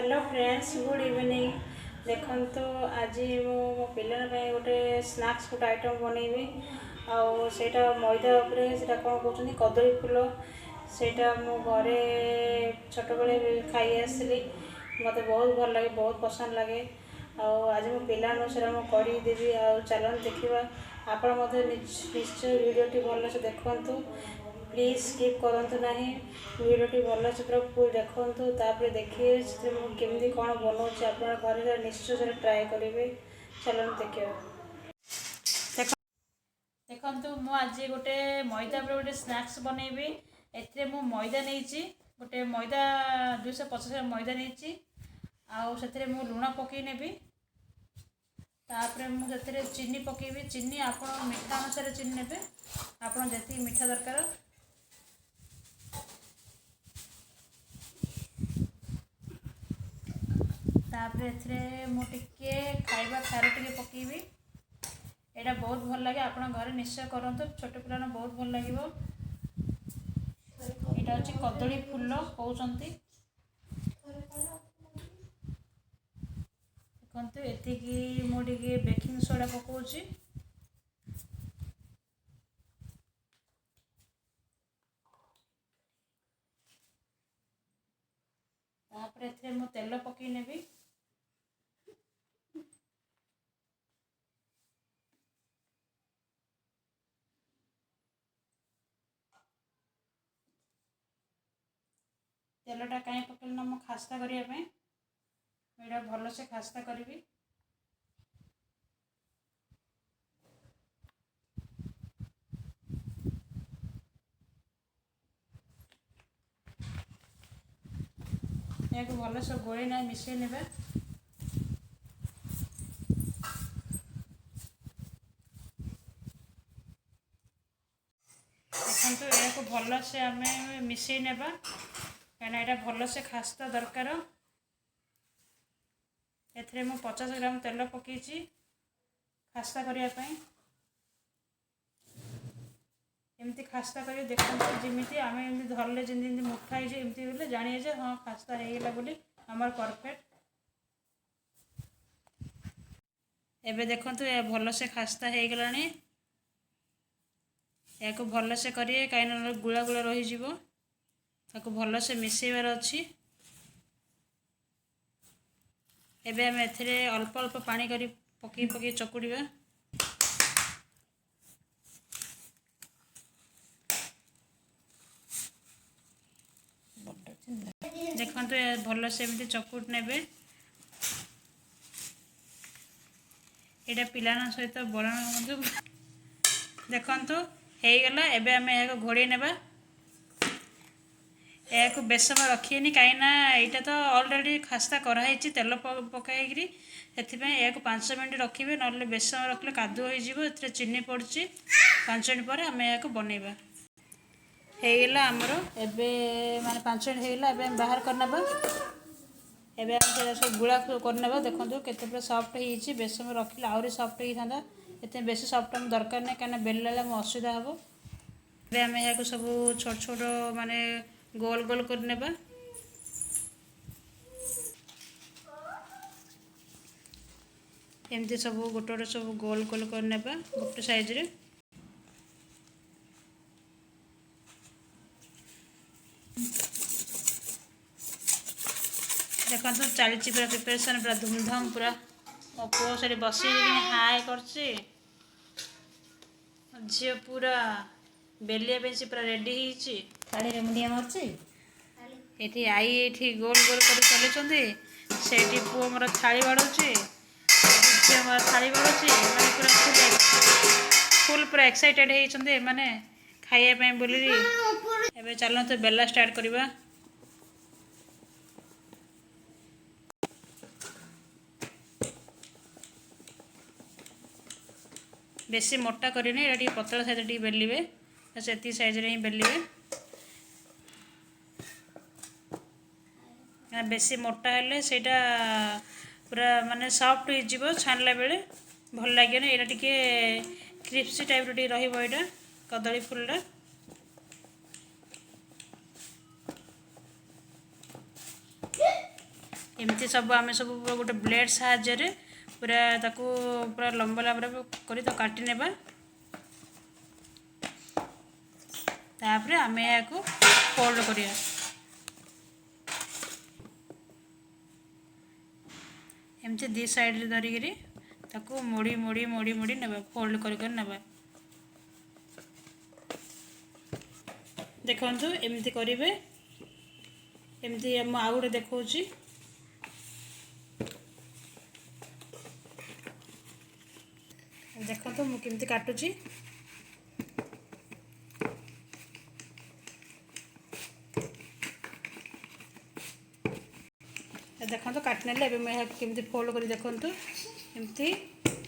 Hello friends good evening. देखो आज मो पिलार गोटे स्नैक्स गोटे आइटम बनैबी आईटा मैदा उपरे से कौन कहते कदली फूल सेटा मो घरे छोट बड़े खाई आसली मत बहुत भल लगे बहुत पसंद लगे। आज मो पिला अनुसार मुझे चलन देखा आप निश्चय वीडियो भल से देखु प्लीज स्किप करूँ ना वीडियो भल से पूरा फुल देखूँ तापर देखिए केमी कौन बनाऊँ आप घर निश्चय से ट्राए करेंगे। चलन देखिए देखु मु आज गोटे मैदा पर गोटे स्नैक्स बनैबी ए मैदा नहीं गोटे मैदा 250 ग्राम मैदा नहीं आउ लुण पकई नेबी तापर मुझे चीनी पकेबी चीनी आप मीठा अनुसार चीनी ने आप जी मीठा दरकार तापर ए खाइबा खार टे पकेबी यहाँ बहुत भल लगे आप घर निश्चय करूँ छोट पिला बहुत भल लगे। यहाँ हूँ कदली फूल कहते देखते एतिकी मुझे बेकिंग सोडा पकाऊँगी तापर ए तेल पकई नेबी तेलटा कहीं पकड़ ना मो खास्ता करने यहाँ भल से खास्ता करी या भल से गोली ना मिसई ने देखो या भल से आम मिसई ने कहीं यहाँ भल से खास्ता दरकार ए 50 ग्राम तेल पकई खास्ता करने एमती खास्ता कर देखते जमी आम एम धरले जमी मुठा एमती बोले जानिए हाँ खास्ता होगा बोली आमर परफेक्ट एबे देखो भल से खास्ता हो गला या भल से करेंगे कहीं गुला गुला रही भल से मिसेबार अच्छी एबे आम ए अल्प अल्प पानी करी पकई पकई चकुड़ा देखो भल से एमती चकुट ने यहाँ पिला सहित बड़न देखु होगला एबे आम यहाँ घोड़े नेबा या बेस समय रखिए कहीं यहाँ तो ऑलरेडी खास्ता कराई तेल पकई से 5 मिनट रखिए ना बेस समय रखले कादुआ हो चीनी पड़ी 5 मिनट पर आम यहाँ बनइबा होगला आमर एबे माने 5 मिनट होगला एबे बाहर करना एबे हम सब गुड़ा करना देखो केते पूरा सॉफ्ट होइछि बेस समय रखिले आउरी सॉफ्ट होई थांदा एते बेसी सॉफ्ट हम दरकार नहीं कहीं बेलला में असुविधा हम एबे आम यहाँ सब छोट छोट माने गोल गोल करने एमती सब गोटे गोटे सब गोल गोल करने गोटे साइज रे देखो चली पूरा प्रिपरेशन पूरा धूमधाम पूरा मो पुओ से बस हाय कर झी पूरा बेलिया से पूरा रेडी थाली मुंडिया मार्ची ये आई ये गोल गोल कर चलुँचे से पुओ मोर थाली बाड़ुची झील मोर थाली बाड़ुची मैंने पूरा फुल पूरा एक्साइटेड होते मैंने खाइबा बोली एबे चलो तो बेला स्टार्ट करवा बेसी मोटा करनी ये पतला साइज टी बेलिए से साइज रे ही बेलिए बेसी मोटा हेले सेटा पूरा माने सॉफ्ट हो छाणला बेले भल लगे ना यहाँ टे क्रिस्पी टाइप रहा कदली फूलटा एमती सब आम सब गोटे ब्लेड साहाय्य पूरा ताकू पूरा लंबा लंबा कर काटी नेबा तापर आम या फोल्ड करिया एमती दी साइड धरिकी ताकू मोड़ी मोड़ी मोड़ी मोड़ी नेबा फोल्ड कर नेबा देखंतु एमती करिवे एमती हम आउ गोटे देखौछि देखो तो मुझे केमती काटुची देखो तो काटने मुझे केमती फोल्ड कर देखो एमती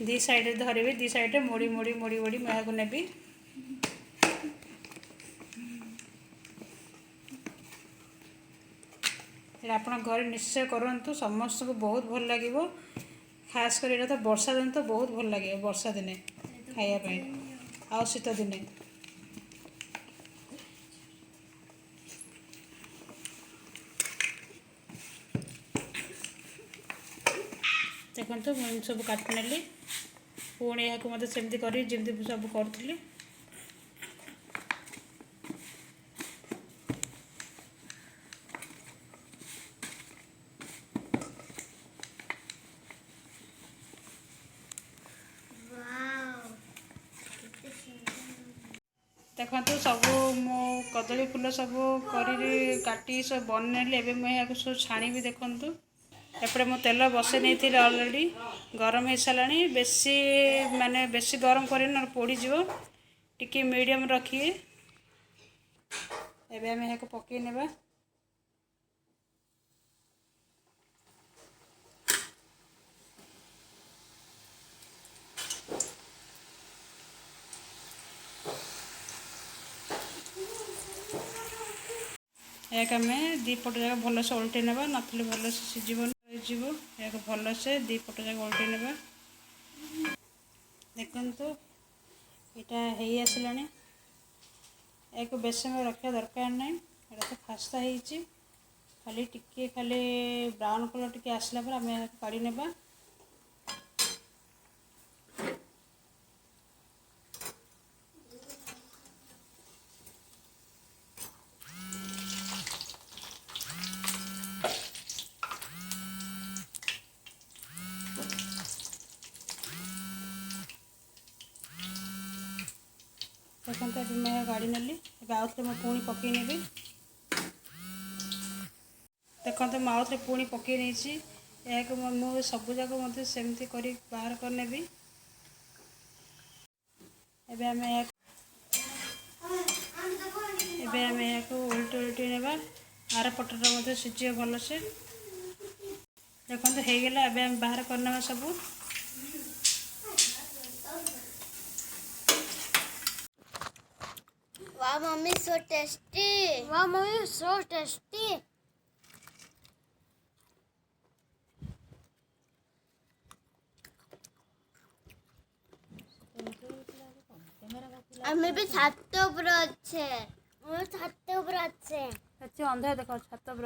दी साइड धरबी दी साइड मोड़ी मोड़ी मोड़ी मोड़ी मैं को नेबी आप घर निश्चय करूँ समस्त को बहुत भल लगे खास कर ये तो वर्षा दिन तो बहुत भल लगे वर्षा दिने खायापी आ शीत दिने देखो मुझे सब काटिनेली पुणी यहाँ मत सेमती कर सब करी देखो तो सब मो कदली फूल सब काटी सब बननेली एवं मुझे सब छाणी देखु एपटे मो तेल बसई नहीं ऑलरेडी गरम हो सारा बेसी माने बेसी गरम कर पोड़ीज टी मीडियम रखिए एवं आम यहाँ पकई नेबा एक आम दीपट जगह भलसे ओल्टे नेबा नथले भलसे सीझन एक भलसे दीपट जगह ओल्टे नेबा देखंतु यहाँ हो आसला एक बेस समय रखा दरकार ना यहाँ तो खास्ता हो खाली टिके खाली ब्राउन कलर टिके आसला पर आम यहाँ काढ़ी नेबा देखते अभी मैं गाड़ी नेली आउ थे मैं पुणी पकई नेबी देखते मैं आउ थे पुणी पकई नहीं मुझे सबू जाक मत सेमती कर बाहर कर नेबी एबे आम उल्टी उल्टी नेबा आर पटर मत सीझे भलसे देखते हो गला एबे आम बाहर करने सबू Wow, mommy, so tasty. Wow, mommy, so tasty. আমি भी ছাদ উপরে আছে আমার ছাদ উপরে আছে अच्छे अंधा देखो छत पर